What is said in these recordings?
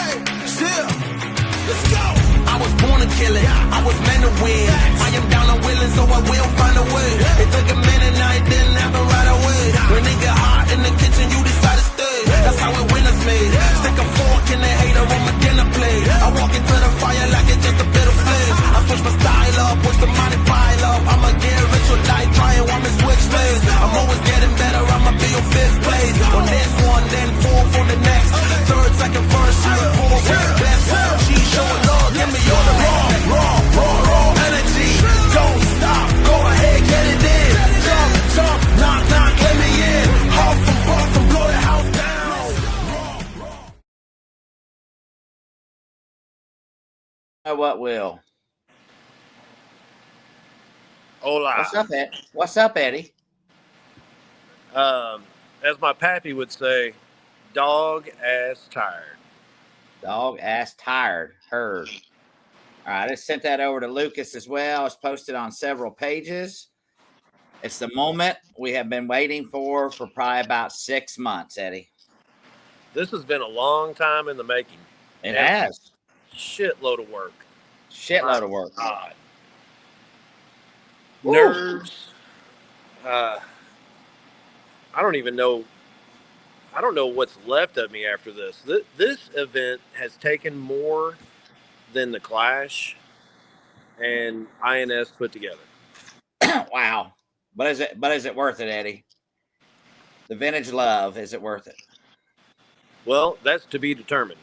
Hey, chill. Let's go. I was born to kill it. I was meant to win. I am down and willing, so I will find a way. It took a minute, now it didn't happen right away. When it get hot in the kitchen, you decide to stay. That's how it winners made. Stick a fork in the hater on my dinner plate. I walk into the fire like it's just a bit of flames. I switch my style up, watch the money pile up. I'ma get rich or die trying, want me switch lanes. I'm always getting better, I'ma be your fifth place. On this one, then four for the next. Third, second, first, shit, four with the best. She showing love, give me all the raw energy. Don't stop, go ahead, get it in. Jump, knock, knock, let me in. Huff and puff and blow the house down. What will? Hola. What's up, Ed? What's up, Eddie? As my pappy would say, dog ass tired. Dog ass tired. Heard. All right, I just sent that over to Lucas as well. It's posted on several pages. It's the moment we have been waiting for probably about 6 months, Eddie. This has been a long time in the making. It has. Shitload of work. Shitload of work. God. Nerves. I don't even know. I don't know what's left of me after this. This event has taken more than the Clash and INS put together. Wow. But is it worth it, Eddie? The vintage love, is it worth it? Well, that's to be determined.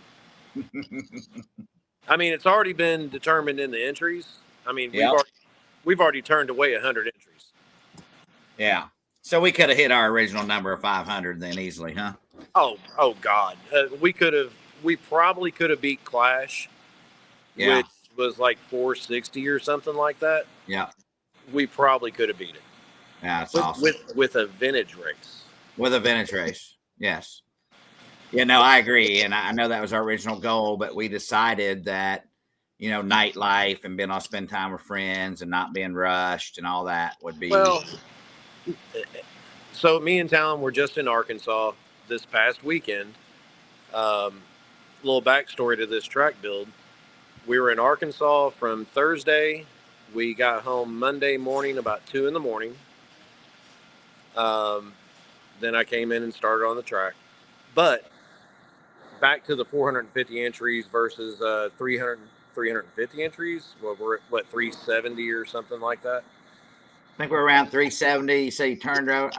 I mean, it's already been determined in the entries. I mean, we've already turned away 100 entries. Yeah. So we could have hit our original number of 500 then easily, huh? Oh God. We probably could have beat Clash, which was like 460 or something like that. Yeah. We probably could have beat it. Yeah, that's awesome. With a vintage race. With a vintage race. Yes. Yeah, no, I agree. And I know that was our original goal, but we decided that, you know, nightlife and being able to spend time with friends and not being rushed and all that would be. Well, so me and Talon were just in Arkansas this past weekend. Little backstory to this track build. We were in Arkansas from Thursday. We got home Monday morning about 2 a.m. Then I came in and started on the track. But back to the 450 entries versus 350 entries. Well, we're at, 370 or something like that? I think we're around 370. You say you turned down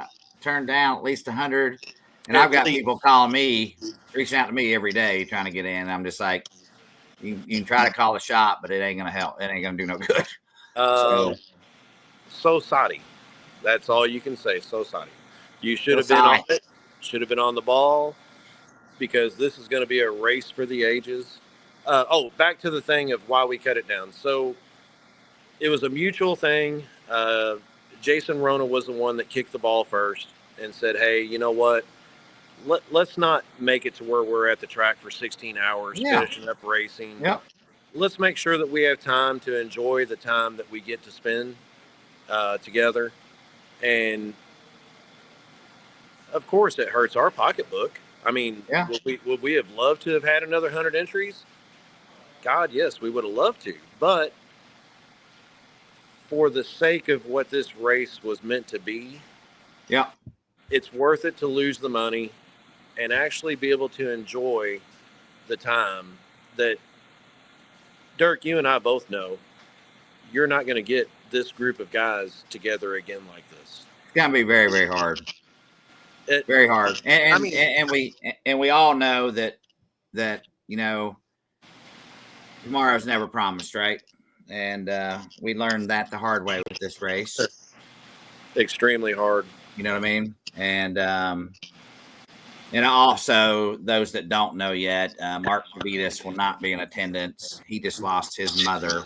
at least 100. And I've got people calling me, reaching out to me every day trying to get in. I'm just like, you can try to call the shop, but it ain't going to help. It ain't going to do no good. So sorry. That's all you can say. So sorry. You should have been on it. Should have been on the ball, because this is going to be a race for the ages. Back to the thing of why we cut it down. So it was a mutual thing. Jason Rona was the one that kicked the ball first and said, hey, you know what? Let's not make it to where we're at the track for 16 hours, finishing up racing. Yep. Let's make sure that we have time to enjoy the time that we get to spend together. And of course, it hurts our pocketbook. I mean, would we have loved to have had another 100 entries? God, yes, we would have loved to. But for the sake of what this race was meant to be, it's worth it to lose the money and actually be able to enjoy the time that, Dirk, you and I both know you're not going to get this group of guys together again like this. It's going to be very, very hard. Very hard. And we all know that, you know, tomorrow's never promised, right? And we learned that the hard way with this race. Extremely hard. You know what I mean? And also, those that don't know yet, Mark Pavitas will not be in attendance. He just lost his mother.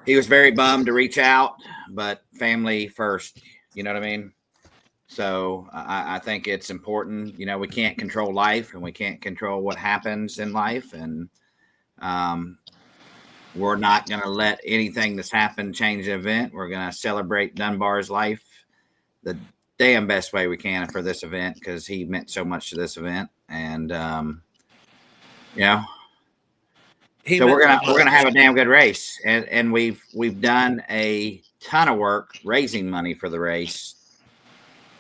He was very bummed to reach out, but family first. You know what I mean? So I think it's important. You know, we can't control life, and we can't control what happens in life. And we're not going to let anything that's happened change the event. We're going to celebrate Dunbar's life damn best way we can for this event, because he meant so much to this event. And so we're gonna have a damn good race, and we've done a ton of work raising money for the race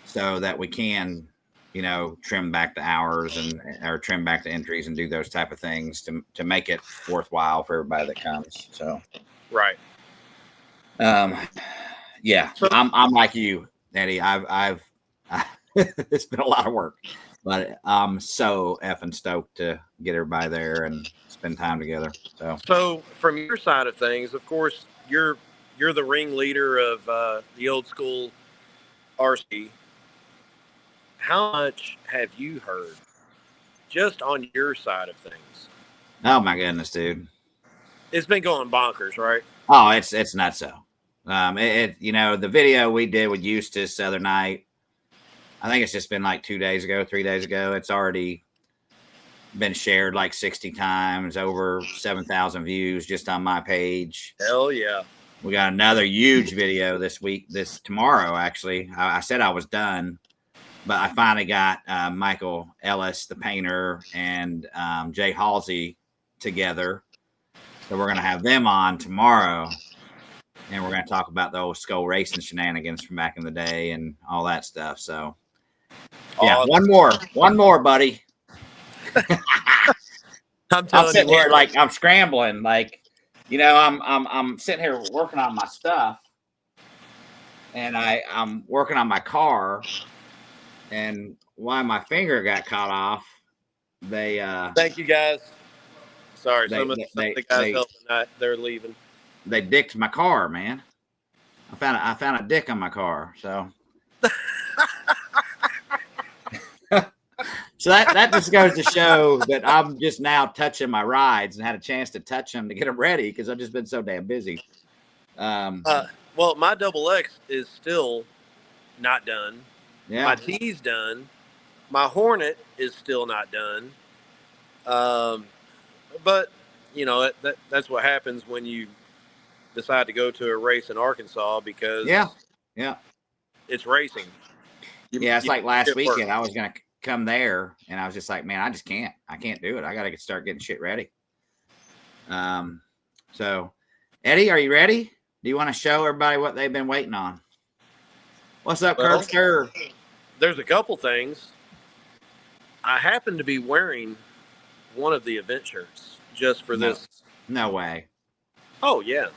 so that we can trim back the hours or trim back the entries and do those type of things to make it worthwhile for everybody that comes. So right. Yeah, so, I'm like you, Eddie. I've it's been a lot of work, but I'm so effing stoked to get everybody there and spend time together. So from your side of things, of course, you're the ringleader of the old school RC. How much have you heard just on your side of things? Oh my goodness, dude! It's been going bonkers, right? Oh, it's nuts. So, the video we did with Eustace the other night, I think it's just been like 3 days ago. It's already been shared like 60 times, over 7,000 views just on my page. Hell yeah. We got another huge video tomorrow, actually. I said I was done, but I finally got Michael Ellis, the painter, and Jay Halsey together. So we're going to have them on tomorrow. And we're going to talk about the old skull racing shenanigans from back in the day and all that stuff. So, yeah, one more, buddy. I'm sitting here like I'm scrambling, like I'm sitting here working on my stuff, and I'm working on my car, and why my finger got cut off. They thank you guys. Sorry, some of the guys helping. They're leaving. They dicked my car, man. I found a dick on my car, so. So that just goes to show that I'm just now touching my rides and had a chance to touch them to get them ready because I've just been so damn busy. Well, my double X is still not done. Yeah. My T's done. My Hornet is still not done. But that's what happens when you decide to go to a race in Arkansas, because it's racing. It's like last weekend. I was gonna come there, and I was just like, man, I can't do it. I gotta start getting shit ready. So Eddie, are you ready? Do you want to show everybody what they've been waiting on? What's up, Kirkster? There's a couple things. I happen to be wearing one of the event shirts just for this. No way. Oh yeah.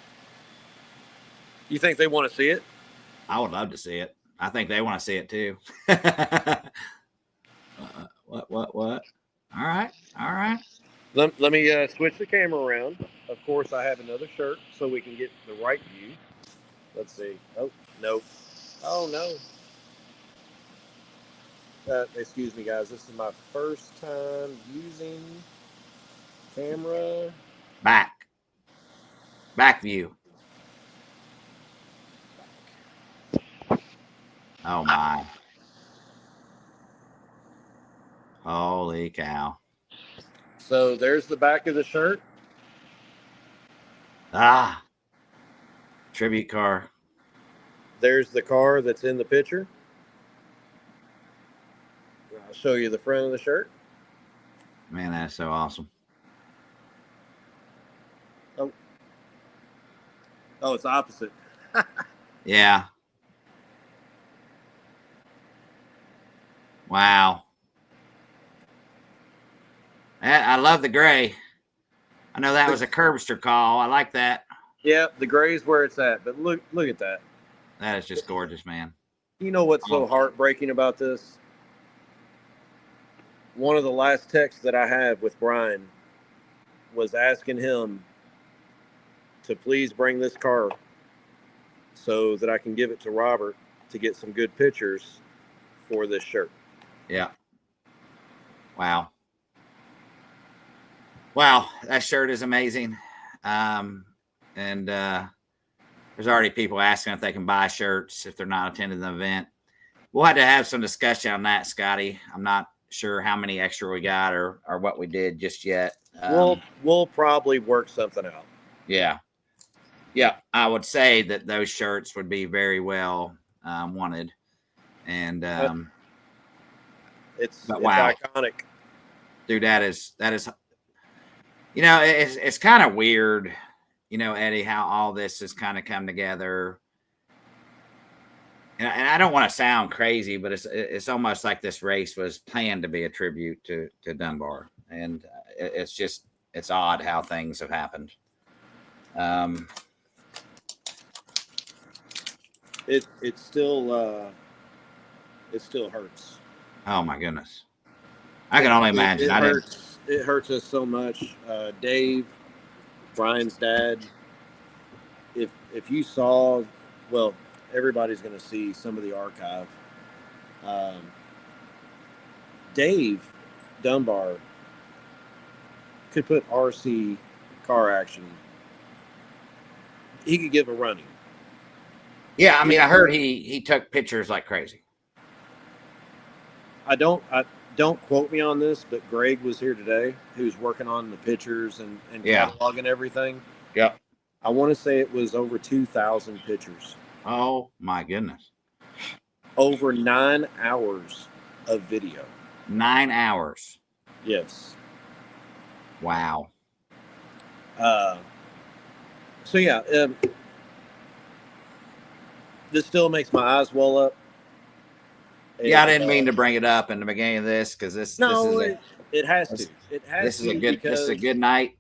You think they want to see it? I would love to see it. I think they want to see it too. What? All right. Let me switch the camera around. Of course, I have another shirt so we can get the right view. Let's see. Oh, no. Oh, no. Excuse me, guys. This is my first time using camera. Back view. Oh, my. Holy cow. So there's the back of the shirt. Tribute car. There's the car that's in the picture. I'll show you the front of the shirt. Man, that's so awesome. Oh, it's opposite. Yeah. Wow. I love the gray. I know that was a Curbster call. I like that. Yeah, the gray's where it's at. But look at that. That is just gorgeous, man. You know what's so heartbreaking about this? One of the last texts that I had with Brian was asking him to please bring this car so that I can give it to Robert to get some good pictures for this shirt. Yeah. Wow. Wow, that shirt is amazing. And there's already people asking if they can buy shirts if they're not attending the event. We'll have to have some discussion on that, Scotty. I'm not sure how many extra we got or what we did just yet. We'll probably work something out. Yeah. I would say that those shirts would be very well wanted. And it's wow. iconic. Dude, that is you know, it's kind of weird, you know, Eddie, how all this has kind of come together. And I don't want to sound crazy, but it's almost like this race was planned to be a tribute to Dunbar, and it's odd how things have happened. It still hurts. Oh my goodness, I can only imagine. It hurts us so much. Dave, Brian's dad. If you saw, well, everybody's going to see some of the archive. Dave Dunbar could put RC car action. He could give a running. Yeah, I mean, I heard he took pictures like crazy. I don't quote me on this, but Greg was here today, who's working on the pictures and cataloging everything. Yep. I want to say it was over 2,000 pictures. Oh my goodness. Over 9 hours of video. 9 hours. Yes. Wow. So yeah, this still makes my eyes well up. Yeah, I didn't mean to bring it up in the beginning of this because it has to. It has to. This is a good night.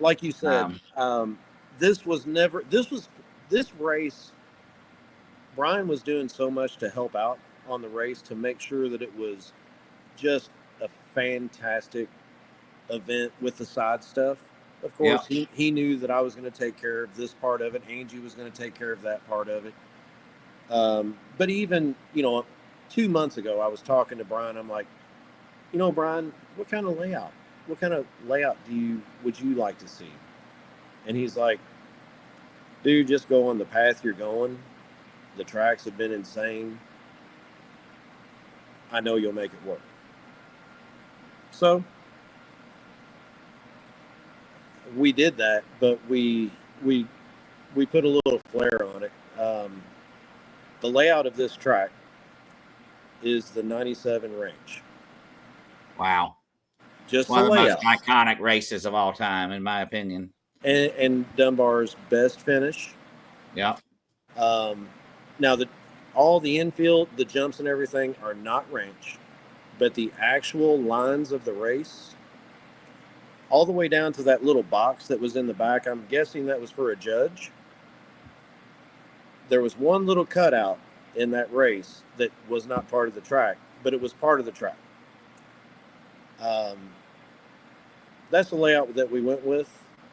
Like you said, this race. Brian was doing so much to help out on the race to make sure that it was just a fantastic event with the side stuff. Of course, he knew that I was going to take care of this part of it. Angie was going to take care of that part of it. But even, 2 months ago, I was talking to Brian. I'm like, Brian, what kind of layout would you like to see? And he's like, dude, just go on the path you're going. The tracks have been insane. I know you'll make it work. So we did that, but we put a little flair on it. The layout of this track is the 97 range. Wow. Just one the of the layout. most iconic races of all time, in my opinion. And Dunbar's best finish. Yep. Now, all the infield, the jumps and everything are not range, but the actual lines of the race, all the way down to that little box that was in the back, I'm guessing that was for a judge. There was one little cutout in that race that was not part of the track, but it was part of the track. That's the layout that we went with,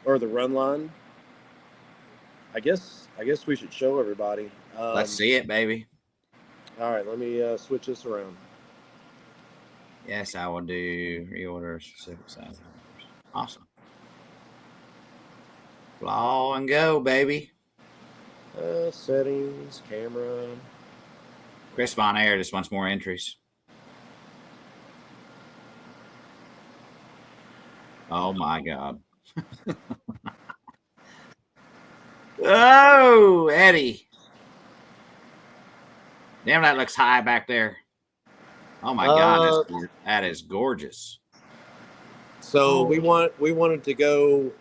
or the run line. I guess we should show everybody. Let's see it, baby. All right, let me switch this around. Yes, I will do reorder specific size. Awesome. Flaw and go, baby. Settings, camera. Chris Von Air just wants more entries. Oh my God. Oh, Eddie. Damn, that looks high back there. Oh my God, that is gorgeous. So we wanted to go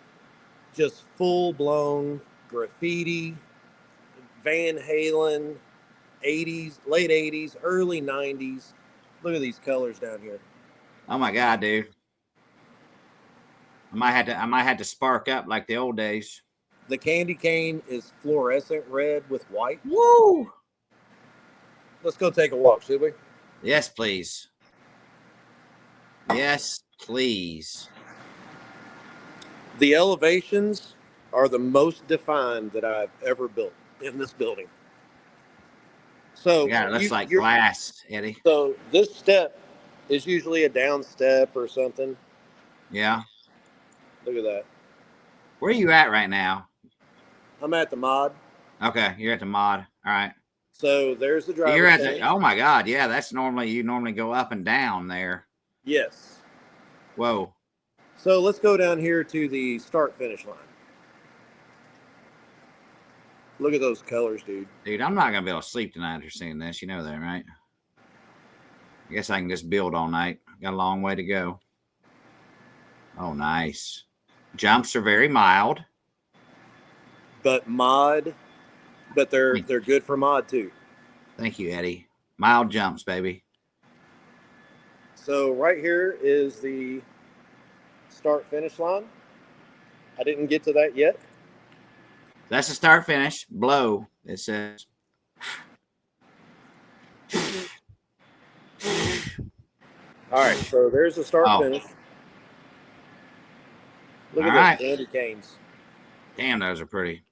just full blown graffiti, Van Halen, 80s, late 80s, early 90s. Look at these colors down here. Oh my God, dude. I might have to spark up like the old days. The candy cane is fluorescent red with white. Woo! Let's go take a walk, should we? Yes, please. Yes, please. The elevations are the most defined that I've ever built in this building. So yeah, it looks like glass, Eddie. So this step is usually a down step or something. Yeah. Look at that. Where are you at right now? I'm at the mod. Okay, you're at the mod. All right. So there's the driver. You're at the, oh my God, yeah, that's you normally go up and down there. Yes. Whoa. So let's go down here to the start finish line. Look at those colors, dude. Dude, I'm not going to be able to sleep tonight after seeing this. You know that, right? I guess I can just build all night. Got a long way to go. Oh, nice. Jumps are very mild. But they're good for mod too. Thank you, Eddie. Mild jumps, baby. So right here is the start finish line. I didn't get to that yet. That's the start finish. Blow, it says. All right, so there's the start finish. Look at those candy canes. Damn, those are pretty.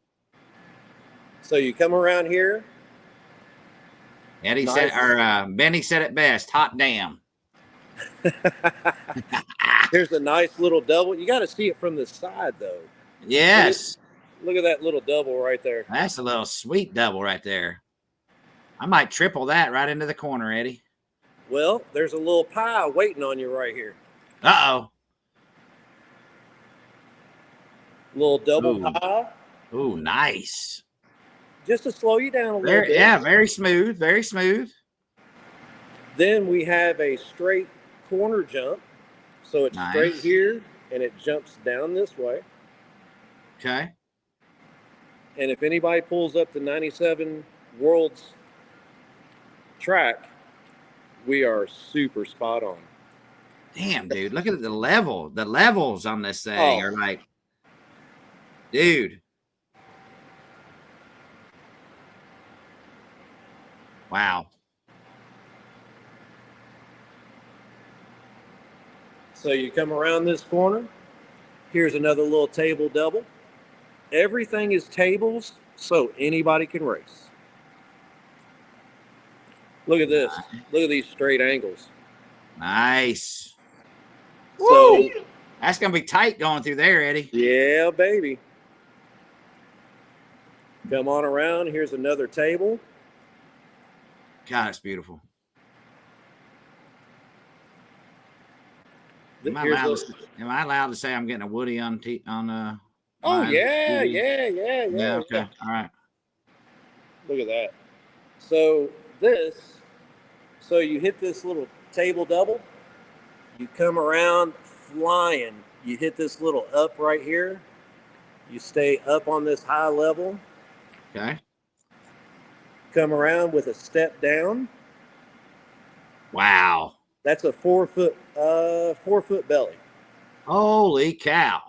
So you come around here. Eddie said, or Benny said it best. Hot damn. Here's a nice little double. You got to see it from the side, though. Yes. Look at that little double right there. That's a little sweet double right there. I might triple that right into the corner, Eddie. Well, there's a little pie waiting on you right here. Uh-oh. Little double pie. Ooh, nice. Just to slow you down a little bit. Yeah, very smooth. Very smooth. Then we have a straight corner jump. So it's straight here, and it jumps down this way. Okay. And if anybody pulls up the 97 Worlds track, we are super spot on. Damn, dude. Look at the level. The levels on this thing are like, dude. Wow. So you come around this corner. Here's another little table double. Everything is tables, so anybody can race. Look at this. Look at these straight angles. Nice. So woo! That's going to be tight going through there, Eddie. Yeah, baby. Come on around. Here's another table. God, it's beautiful. Am I allowed to say I'm getting a Woody on Oh, yeah. Okay. All right. Look at that. So you hit this little table double. You come around flying. You hit this little up right here. You stay up on this high level. Okay. Come around with a step down. Wow. That's a 4 foot belly. Holy cow.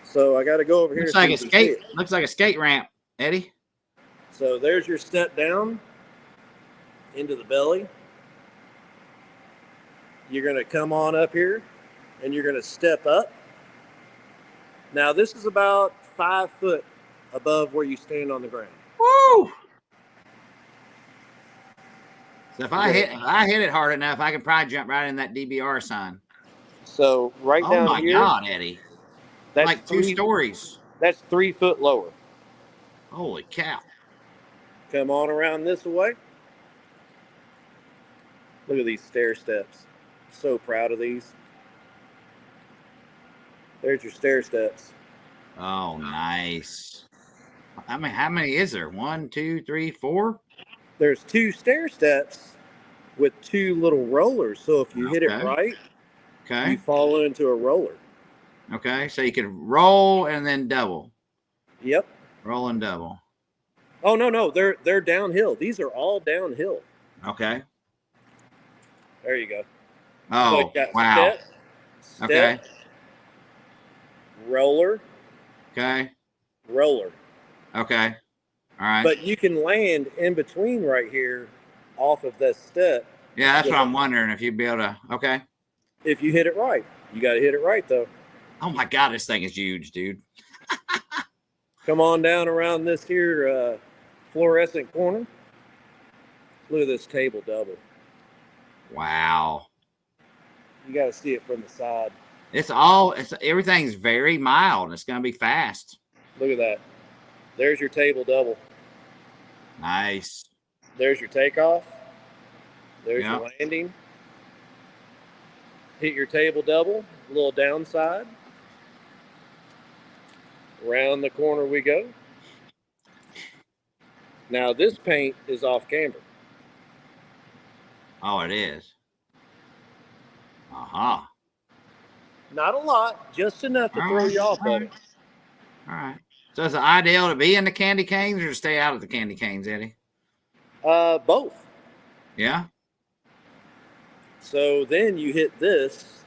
So I got to go over here. Looks like a skate. Looks like a skate ramp, Eddie. So there's your step down into the belly. You're going to come on up here and you're going to step up. Now this is about 5 foot above where you stand on the ground. Woo! So if I hit it hard enough, I can probably jump right in that DBR sign. So right down here. Oh my God, Eddie! That's like 2 stories. That's 3 foot lower. Holy cow! Come on around this way. Look at these stair steps. So proud of these. There's your stair steps. Oh, nice. I mean, how many is there? 1, 2, 3, 4? There's 2 stair steps with 2 little rollers. So if you hit it right, you fall into a roller. Okay, so you can roll and then double. Yep. Roll and double. Oh, no. They're downhill. These are all downhill. Okay. There you go. Oh, so wow. Step, okay. Roller. Okay. Roller. Okay. All right. But you can land in between right here off of this step. Yeah, that's what I'm wondering if you'd be able to. Okay. If you hit it right. You got to hit it right, though. Oh, my God. This thing is huge, dude. Come on down around this here fluorescent corner. Look at this table double. Wow. You got to see it from the side. Everything's very mild. It's going to be fast. Look at that. There's your table double. Nice. There's your takeoff. There's your landing. Hit your table double. A little downside. Around the corner we go. Now this paint is off camber. Oh, it is. Uh-huh. Not a lot, just enough to throw you off of it. All right. So is it ideal to be in the candy canes or to stay out of the candy canes, Eddie? Both. Yeah. So then you hit this.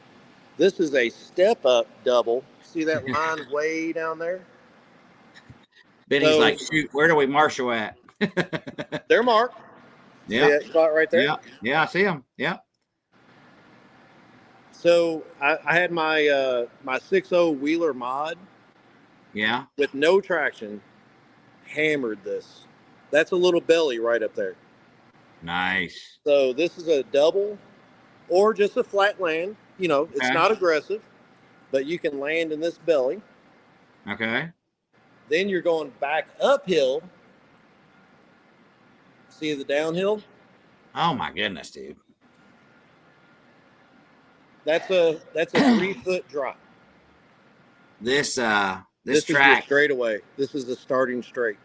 This is a step-up double. See that line way down there? Benny's like, shoot, where do we marshal at? They're marked. Yeah. See that spot right there? Yeah. Yeah, I see them. Yeah. So I had my my 6.0 Wheeler mod. Yeah. With no traction, hammered this. That's a little belly right up there. Nice. So this is a double or just a flat land. You know, it's not aggressive, but you can land in this belly. Okay. Then you're going back uphill. See the downhill? Oh my goodness, dude. That's a 3-foot drop. This track is the straightaway. This is the starting straight.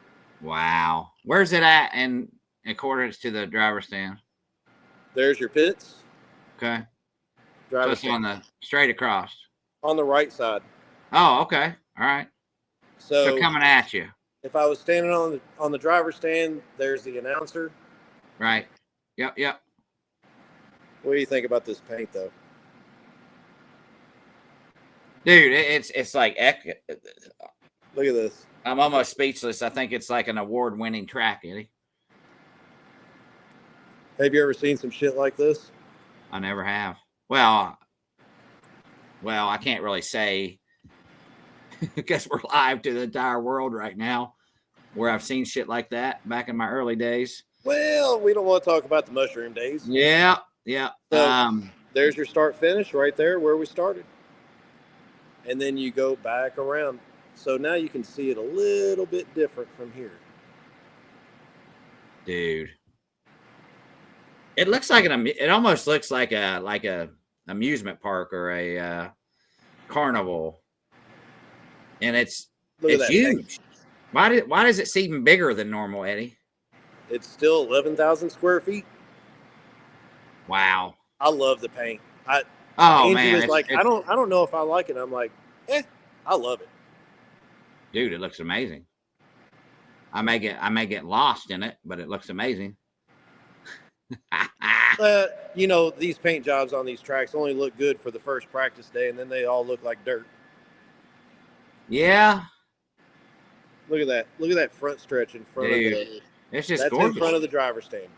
Wow. Where's it at in accordance to the driver stand? There's your pits. Okay. Driver stand. On the straight across. On the right side. Oh, okay. All right. So coming at you. If I was standing on the driver stand, there's the announcer. Right. Yep. What do you think about this paint, though? Dude, it's like look at this. I'm almost speechless. I think it's like an award-winning track, Eddie. Have you ever seen some shit like this? I never have. Well, I can't really say because we're live to the entire world right now where I've seen shit like that back in my early days. Well, we don't want to talk about the mushroom days. Yeah. So, there's your start finish right there where we started. And then you go back around. So now you can see it a little bit different from here. Dude. It looks like it almost looks like a amusement park or a carnival. And it's huge. Thing. Why does it seem bigger than normal, Eddie? It's still 11,000 square feet. Wow. I love the paint. Angie man, was like, I don't know if I like it. I'm like, I love it. Dude, it looks amazing. I may get lost in it, but it looks amazing. You know, these paint jobs on these tracks only look good for the first practice day, and then they all look like dirt. Yeah. Look at that. Look at that front stretch in front of the. It's just that's gorgeous. In front of the driver's stand.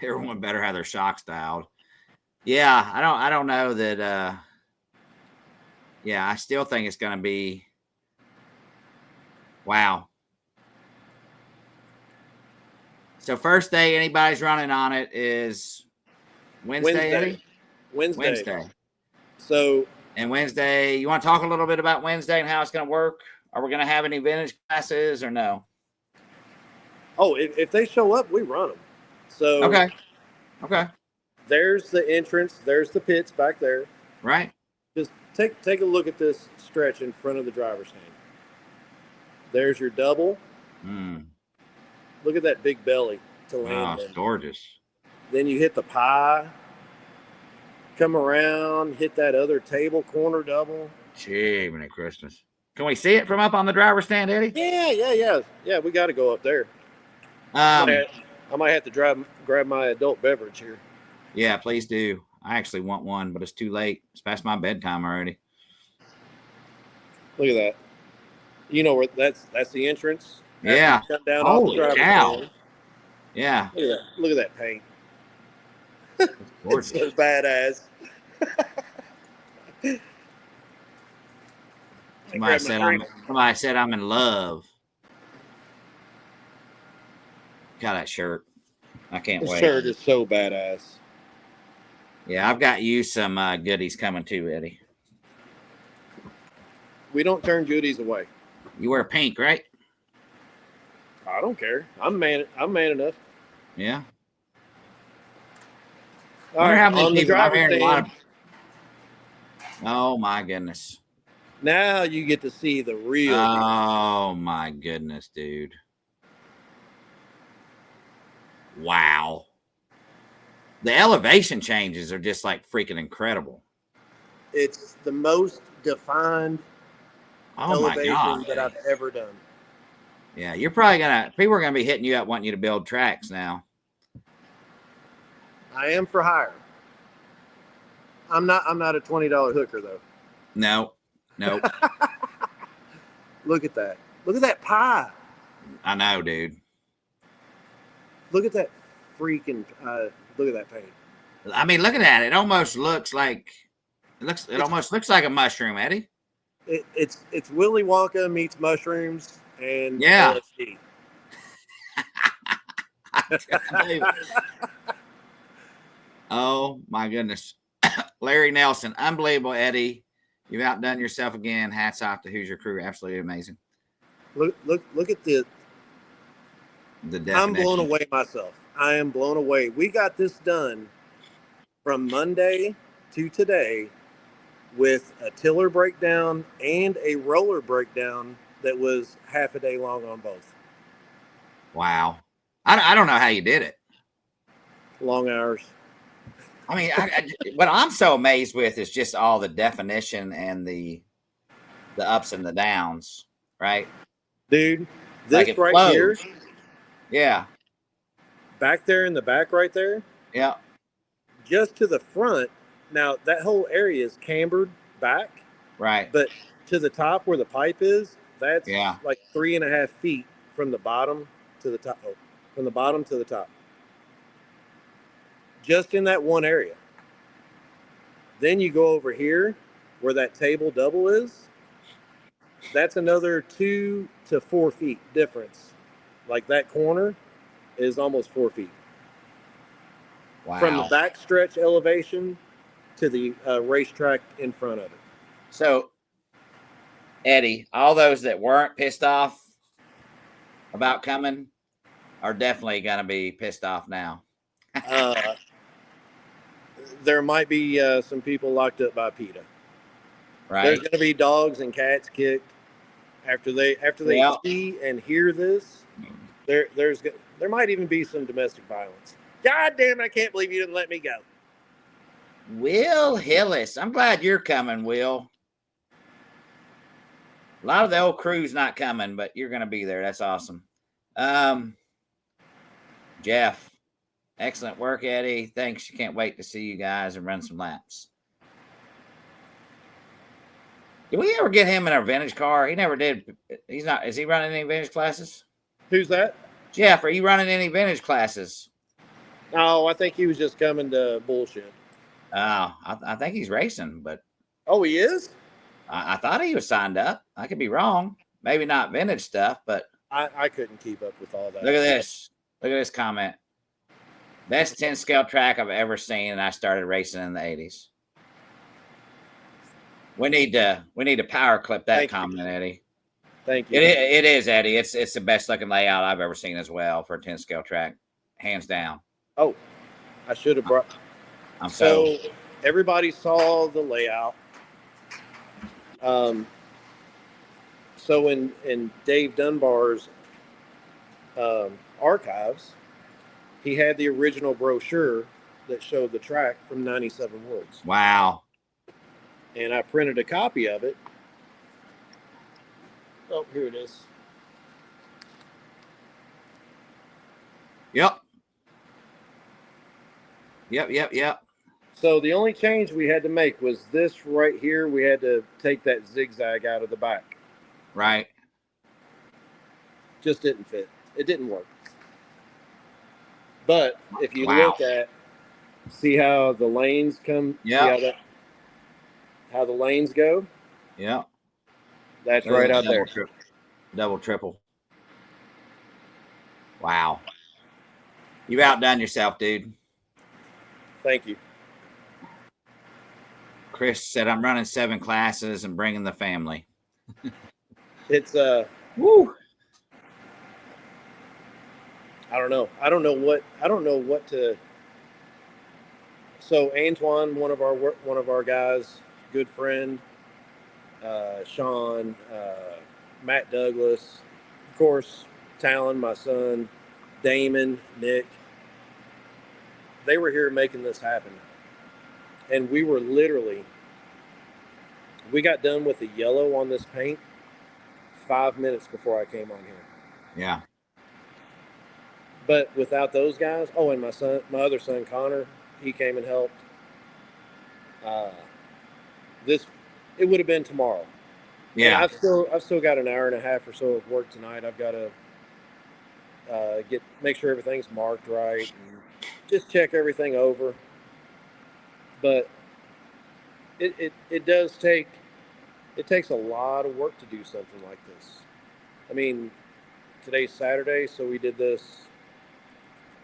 Everyone better have their shocks dialed. Yeah, I don't know that. Yeah, I still think it's going to be. Wow. So first day anybody's running on it is Wednesday, Eddie? Wednesday. So. And Wednesday, you want to talk a little bit about Wednesday and how it's going to work? Are we going to have any vintage classes or no? Oh, if they show up, we run them. So okay. There's the entrance. There's the pits back there. Right. Just take a look at this stretch in front of the driver's stand. There's your double. Look at that big belly to land. It's gorgeous. Then you hit the pie. Come around, hit that other table corner double. Gee, Merry Christmas. Can we see it from up on the driver's stand, Eddie? Yeah, we got to go up there. I might have to grab my adult beverage here. Yeah, please do. I actually want one, but it's too late. It's past my bedtime already. Look at that. You know where that's the entrance. Yeah. Holy cow. Yeah. Look at that paint. It's so badass. Somebody said I'm in love. Got that shirt. I can't wait. The shirt is so badass. Yeah, I've got you some goodies coming too, Eddie. We don't turn goodies away. You wear pink, right? I don't care. I'm man enough. Yeah. All right, on the driver's stand. Oh my goodness. Now you get to see the real. Oh my goodness, dude. Wow. The elevation changes are just like freaking incredible. It's the most defined elevation that I've ever done. Yeah, you're probably people are gonna be hitting you up wanting you to build tracks now. I am for hire. I'm not a $20 hooker though. No. Look at that. Look at that pie. I know, dude. Look at that freaking look at that paint. I mean, look at that. It almost looks like it almost looks like a mushroom, Eddie. It's Willy Wonka meets mushrooms and yeah. LSD. Oh my goodness. Larry Nelson, unbelievable, Eddie. You've outdone yourself again. Hats off to Hoosier crew. Absolutely amazing. Look at the definition. I'm blown away myself. I am blown away. We got this done from Monday to today with a tiller breakdown and a roller breakdown that was half a day long on both. Wow. I don't know how you did it. Long hours. I mean, what I'm so amazed with is just all the definition and the ups and the downs, right? Dude, this like right here. Yeah. Back there in the back right there. Yeah. Just to the front. Now, that whole area is cambered back. Right. But to the top where the pipe is, that's like 3.5 feet from the bottom to the top. Oh, from the bottom to the top. Just in that one area. Then you go over here where that table double is. That's another 2 to 4 feet difference. Like that corner is almost 4 feet. Wow. From the backstretch elevation to the racetrack in front of it. So, Eddie, all those that weren't pissed off about coming are definitely going to be pissed off now. There might be some people locked up by PETA. Right. There's going to be dogs and cats kicked after they see and hear this. There might even be some domestic violence. God damn it, I can't believe you didn't let me go. Will Hillis. I'm glad you're coming, Will. A lot of the old crew's not coming, but you're going to be there. That's awesome. Jeff. Excellent work, Eddie. Thanks. You can't wait to see you guys and run some laps. Did we ever get him in our vintage car? He never did. Is he running any vintage classes? Who's that? Jeff, are you running any vintage classes? No, I think he was just coming to bullshit. Oh, I think he's racing, but. Oh, he is? I thought he was signed up. I could be wrong. Maybe not vintage stuff, but. I couldn't keep up with all that. Look at this. Look at this comment. Best 10 scale track I've ever seen, and I started racing in the 80s. We need to power clip that comment, Eddie. Thank you. It is, Eddie. It's the best looking layout I've ever seen as well for a 10 scale track, hands down. Oh, I should have brought. So everybody saw the layout. So in Dave Dunbar's archives, he had the original brochure that showed the track from 97 Woods. Wow. And I printed a copy of it. Oh, here it is. Yep. So the only change we had to make was this right here. We had to take that zigzag out of the back. Right. Just didn't fit. It didn't work. But if you look at, see how the lanes come? Yeah. How the lanes go? Yeah. That's right out there. Double, triple. Wow. You've outdone yourself, dude. Thank you. Chris said, I'm running 7 classes and bringing the family. It's woo. I don't know what to. So Antoine, one of our guys, good friend, Sean, Matt Douglas, of course, Talon, my son, Damon, Nick. They were here making this happen. And we were literally, we got done with the yellow on this paint 5 minutes before I came on here. Yeah. But without those guys, and my other son, Connor, he came and helped. It would have been tomorrow. Yeah. And I've still got an hour and a half or so of work tonight. I've got to make sure everything's marked right and just check everything over. But it takes a lot of work to do something like this. I mean, today's Saturday, so we did this.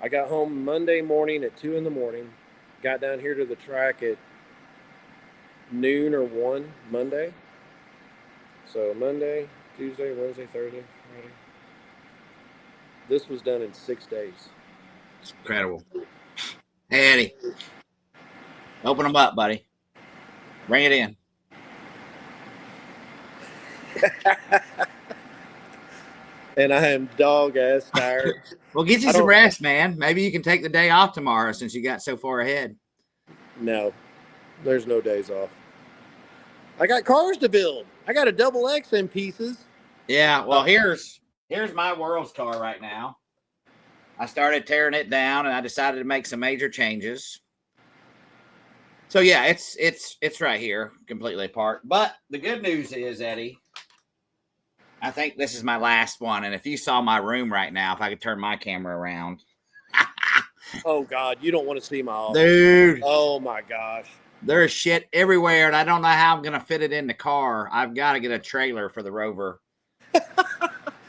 I got home Monday morning at 2 a.m. Got down here to the track at noon or 1 Monday. So Monday, Tuesday, Wednesday, Thursday, Friday. This was done in 6 days. It's incredible. Hey, Eddie. Open them up, buddy. Bring it in. And I am dog-ass tired. Well, get you some rest, man. Maybe you can take the day off tomorrow since you got so far ahead. No, there's no days off. I got cars to build. I got a double X in pieces. Yeah, well, here's my world's car right now. I started tearing it down, and I decided to make some major changes. So yeah, it's right here, completely apart. But the good news is, Eddie, I think this is my last one. And if you saw my room right now, if I could turn my camera around. Oh God, you don't want to see my office. Dude. Oh my gosh. There's shit everywhere, and I don't know how I'm gonna fit it in the car. I've got to get a trailer for the Rover.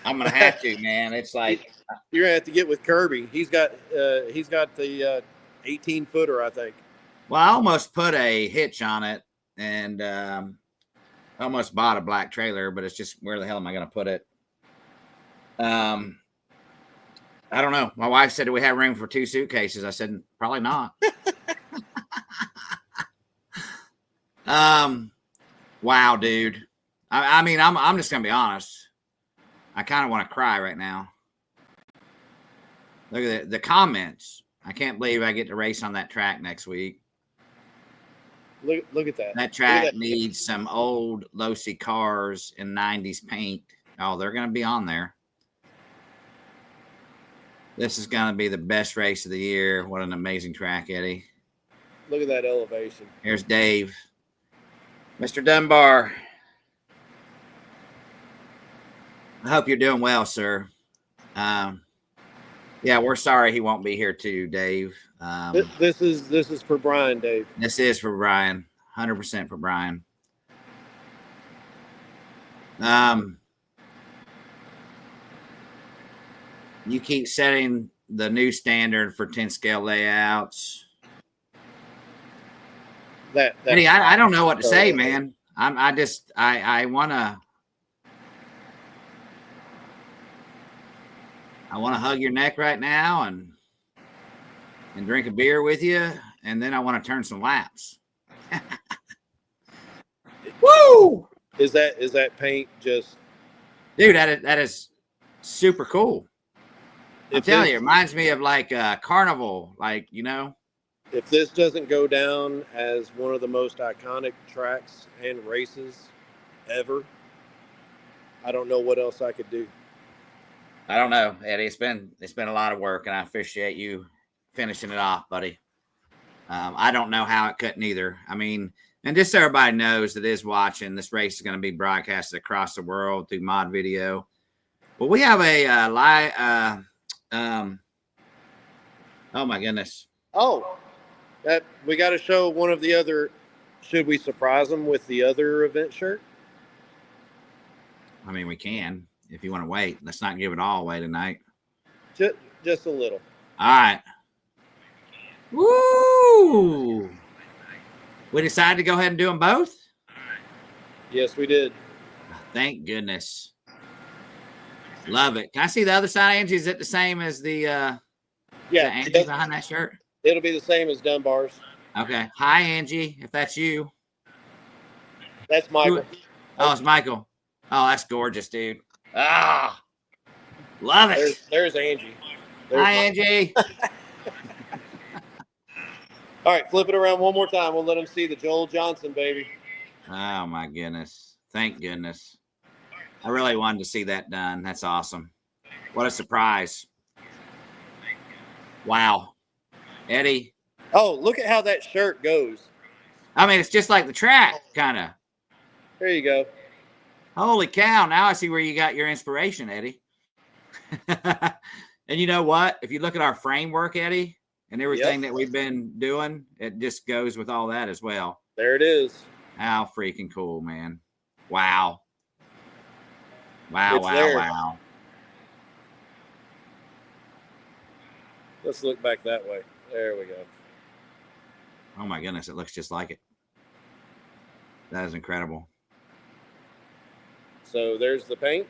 I'm gonna have to, man. It's like you're gonna have to get with Kirby. He's got the 18-footer, I think. Well, I almost put a hitch on it, and almost bought a black trailer, but it's just where the hell am I gonna put it? I don't know. My wife said, "Do we have room for 2 suitcases?" I said, "Probably not." Wow, dude. I mean, I'm just gonna be honest. I kind of want to cry right now. Look at the comments. I can't believe I get to race on that track next week. Look at that. That track needs some old low-C cars in 90s paint. Oh, they're gonna be on there. This is gonna be the best race of the year. What an amazing track, Eddie. Look at that elevation. Here's Dave. Mr. Dunbar. I hope you're doing well, sir. Yeah, we're sorry he won't be here too, Dave. This is for Brian, Dave. This is for Brian. 100% for Brian. You keep setting the new standard for 10 scale layouts. Eddie, I don't know what to say, man. I want to hug your neck right now and drink a beer with you, and then I want to turn some laps. Woo! Is that paint just? Dude, that is super cool. I'm telling you, it reminds me of like a carnival, like, you know. If this doesn't go down as one of the most iconic tracks and races ever, I don't know what else I could do. I don't know, Eddie. It's been a lot of work, and I appreciate you finishing it off, buddy. I don't know how it couldn't either. I mean, and just so everybody knows that is watching, this race is going to be broadcasted across the world through Mod Video. Well, we have a live. Oh my goodness. Oh, that we got to show one of the other. Should we surprise them with the other event shirt? I mean, we can. If you want to wait, let's not give it all away tonight. Just a little. All right. Woo! We decided to go ahead and do them both? Yes, we did. Thank goodness. Love it. Can I see the other side, Angie? Is it the same as the Angie behind that shirt? It'll be the same as Dunbar's. Okay. Hi, Angie, if that's you. That's Michael. Oh, it's Michael. Oh, that's gorgeous, dude. Ah, love it. There's Angie. Hi, Angie. All right, flip it around one more time. We'll let them see the Joel Johnson, baby. Oh, my goodness. Thank goodness. I really wanted to see that done. That's awesome. What a surprise. Wow. Eddie. Oh, look at how that shirt goes. I mean, it's just like the track, kind of. There you go. Holy cow. Now I see where you got your inspiration, Eddie. And you know what? If you look at our framework, Eddie, and everything that we've been doing, it just goes with all that as well. There it is. How freaking cool, man. Wow. Wow, It's wow, there. wow. Let's look back that way. There we go. Oh, my goodness. It looks just like it. That is incredible. So there's the paint.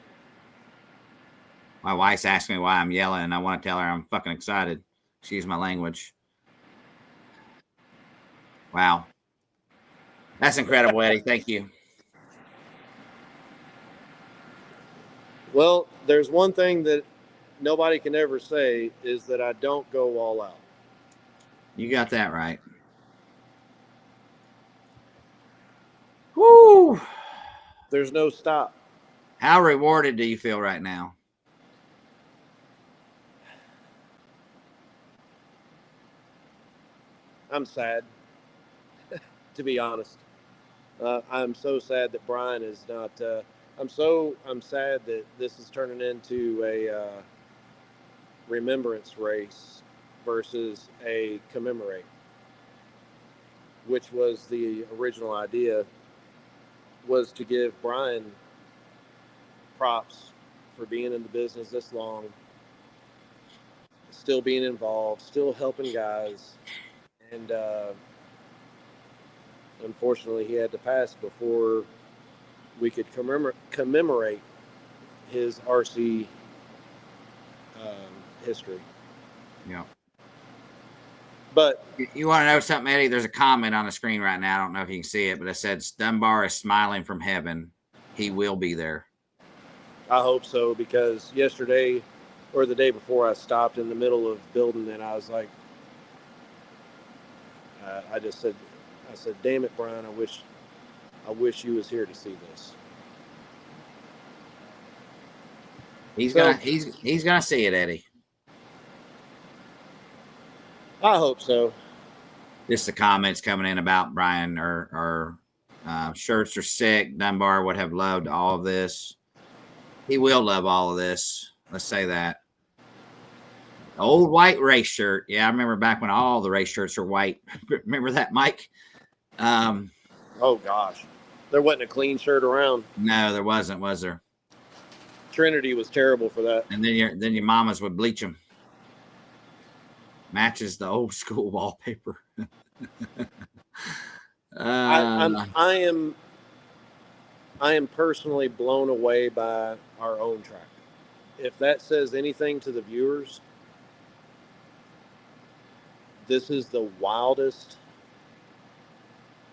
My wife's asking me why I'm yelling, and I want to tell her I'm fucking excited. Excuse my language. Wow. That's incredible, Eddie. Thank you. Well, there's one thing that nobody can ever say is that I don't go all out. You got that right. Woo! There's no stop. How rewarded do you feel right now? I'm sad, to be honest. I'm so sad that Brian is not. I'm sad that this is turning into a remembrance race versus a commemorate, which was the original idea. Was to give Brian props for being in the business this long, still being involved, still helping guys. And unfortunately, he had to pass before we could commemorate his RC history. Yeah. But you want to know something, Eddie? There's a comment on the screen right now. I don't know if you can see it, but it said Dunbar is smiling from heaven. He will be there. I hope so, because yesterday or the day before, I stopped in the middle of building and I was like, I said, damn it, Brian, I wish you was here to see this. He's gonna see it, Eddie. I hope so. Just the comments coming in about Brian or shirts are sick. Dunbar would have loved all of this. He will love all of this. Let's say that. Old white race shirt. Yeah, I remember back when all the race shirts are white. Remember that, Mike? Oh gosh, there wasn't a clean shirt around. No, there wasn't, was there? Trinity was terrible for that. And then your mamas would bleach them. Matches the old school wallpaper. I am personally blown away by our own track. If that says anything to the viewers, this is the wildest,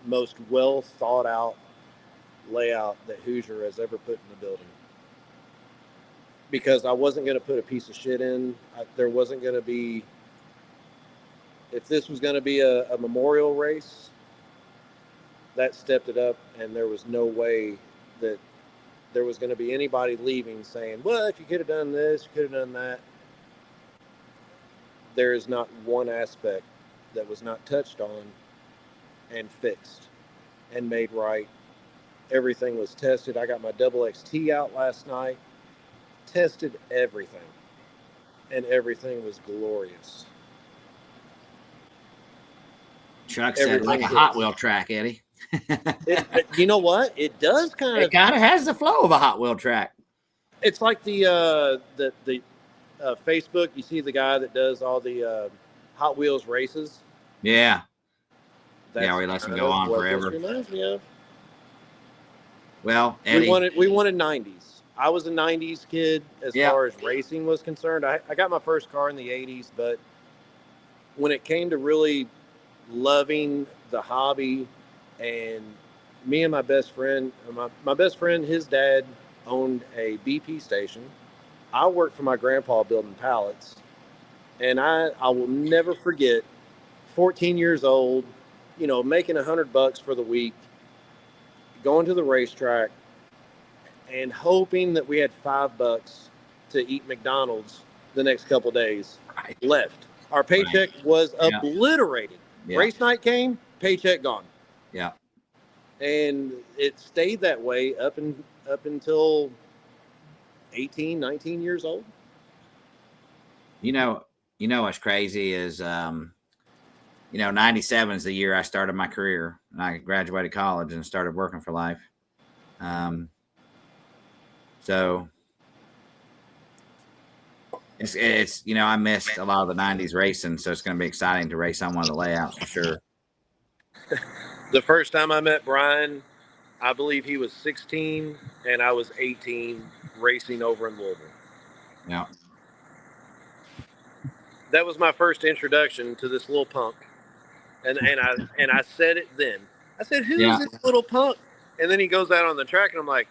most well thought out layout that Hoosier has ever put in the building. Because I wasn't going to put a piece of shit in. There wasn't going to be, if this was going to be a memorial race, that stepped it up, and there was no way that there was going to be anybody leaving saying, well, if you could have done this, you could have done that. There is not one aspect that was not touched on and fixed and made right. Everything was tested. I got my double XT out last night, tested everything, and everything was glorious. Chuck said like a Hot Wheel track, Eddie. You know what? It does kind of. It kind of has the flow of a Hot Wheel track. It's like the Facebook. You see the guy that does all the Hot Wheels races. Yeah. That's he lets them go on forever. This reminds me of. Well, Eddie, we wanted 90s. I was a 90s kid as far as racing was concerned. I got my first car in the 80s, but when it came to really loving the hobby and me and my best friend, my best friend, his dad owned a BP station. I worked for my grandpa building pallets, and I will never forget, 14 years old, making $100 for the week, going to the racetrack, and hoping that we had $5 to eat McDonald's the next couple days left. Our paycheck was obliterated. Yeah. Race night came, paycheck gone. Yeah. And it stayed that way up until 18, 19 years old. What's crazy is 97 is the year I started my career, and I graduated college and started working for life. So it's I missed a lot of the 90s racing, so it's going to be exciting to race on one of the layouts for sure. The first time I met Brian, I believe he was 16 and I was 18, racing over in Louisville. Yeah. That was my first introduction to this little punk. And I said it then. I said, "Who is this little punk?" And then he goes out on the track, and I'm like,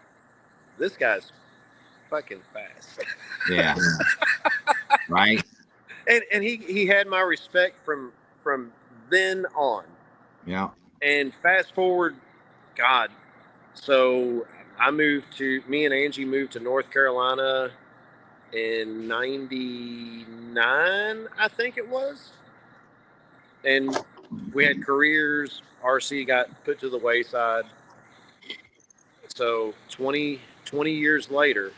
"This guy's fucking fast." Yeah. Right. And he had my respect from then on. Yeah. And fast forward, God. So me and Angie moved to North Carolina in 99, I think it was. And we had careers. RC got put to the wayside. So 20 years later,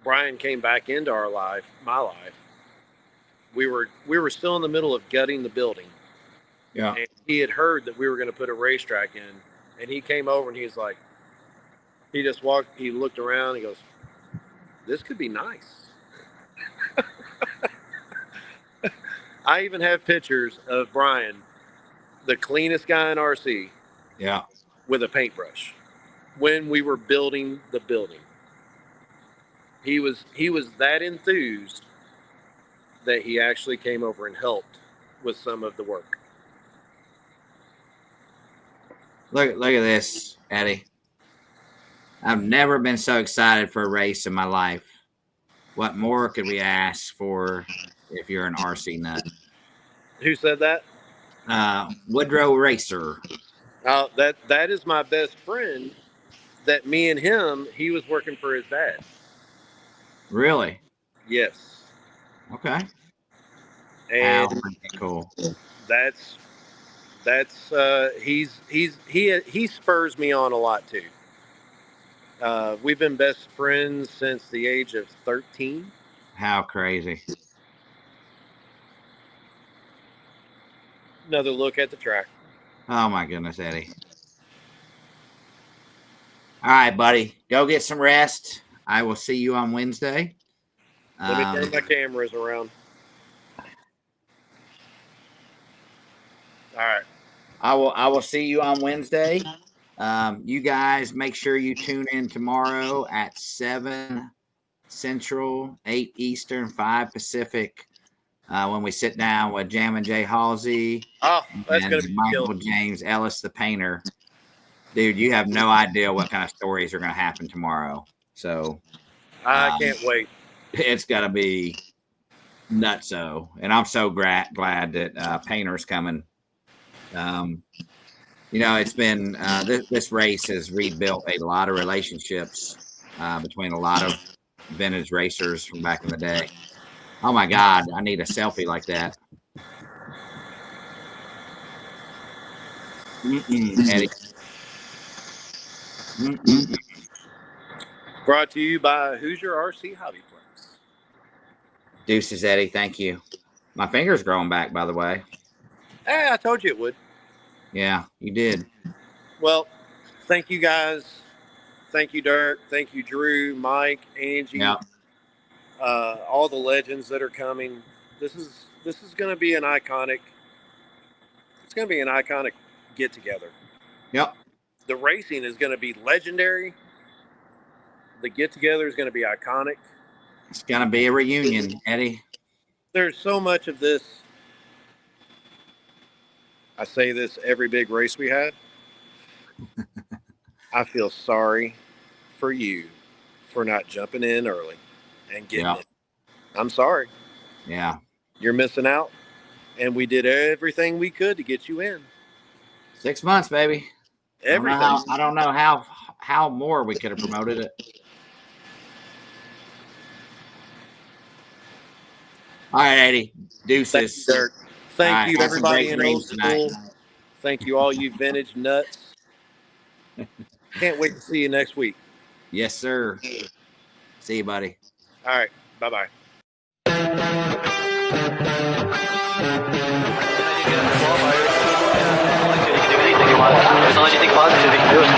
Brian came back into my life. We were still in the middle of gutting the building. Yeah. And he had heard that we were going to put a racetrack in, and he came over and he's like, he looked around, he goes, "This could be nice." I even have pictures of Brian, the cleanest guy in RC. Yeah. With a paintbrush when we were building the building. He was that enthused that he actually came over and helped with some of the work. Look at this, Eddie. I've never been so excited for a race in my life. What more could we ask for if you're an RC nut? Who said that? Woodrow Racer. That is my best friend. That me and him, he was working for his dad. Really? Yes. Okay. And cool. That's he spurs me on a lot too. We've been best friends since the age of 13. How crazy. Another look at the track. Oh my goodness, Eddie. All right, buddy. Go get some rest. I will see you on Wednesday. Let me turn my cameras around. All right. I will see you on Wednesday. You guys make sure you tune in tomorrow at 7 Central, 8 Eastern, 5 Pacific, when we sit down with Jammin' Jay Halsey and Michael James Ellis, the painter. Dude, you have no idea what kind of stories are going to happen tomorrow. So I can't wait. It's got to be nutso. And I'm so glad that Painter's coming. It's been this race has rebuilt a lot of relationships between a lot of vintage racers from back in the day. Oh my God, I need a selfie like that. Eddie. Brought to you by Hoosier RC Hobbyplex. Deuces, Eddie. Thank you. My finger's growing back, by the way. Hey, I told you it would. Yeah, you did. Well, thank you guys. Thank you, Dirk. Thank you, Drew, Mike, Angie. Yeah. All the legends that are coming. This is going to be an iconic. It's going to be an iconic get together. Yep. The racing is going to be legendary. The get together is going to be iconic. It's going to be a reunion, Eddie. There's so much of this I say this every big race we had. I feel sorry for you for not jumping in early and getting it. I'm sorry. Yeah. You're missing out. And we did everything we could to get you in. 6 months, baby. Everything. I don't know how more we could have promoted it. All right, Eddie. Deuces. Thank you, Dirk. Thank you, everybody in old tonight. school. Thank you, all you vintage nuts. Can't wait to see you next week. Yes, sir. See you, buddy. All right. Bye-bye. As long as you think positive, you can do it.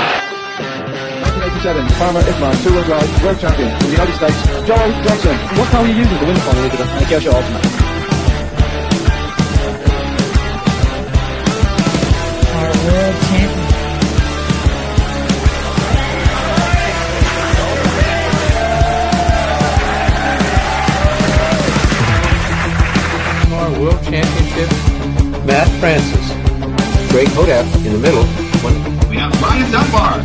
1987, Farmer Isman, two-wheel drive, world champion from the United States, Joel Johnson. What car are you using to win the Formula E and the Kia Ultimate? Our world champion. Our world championship, Matt Francis. Great Hodaf in the middle. We have Ryan Dunbar.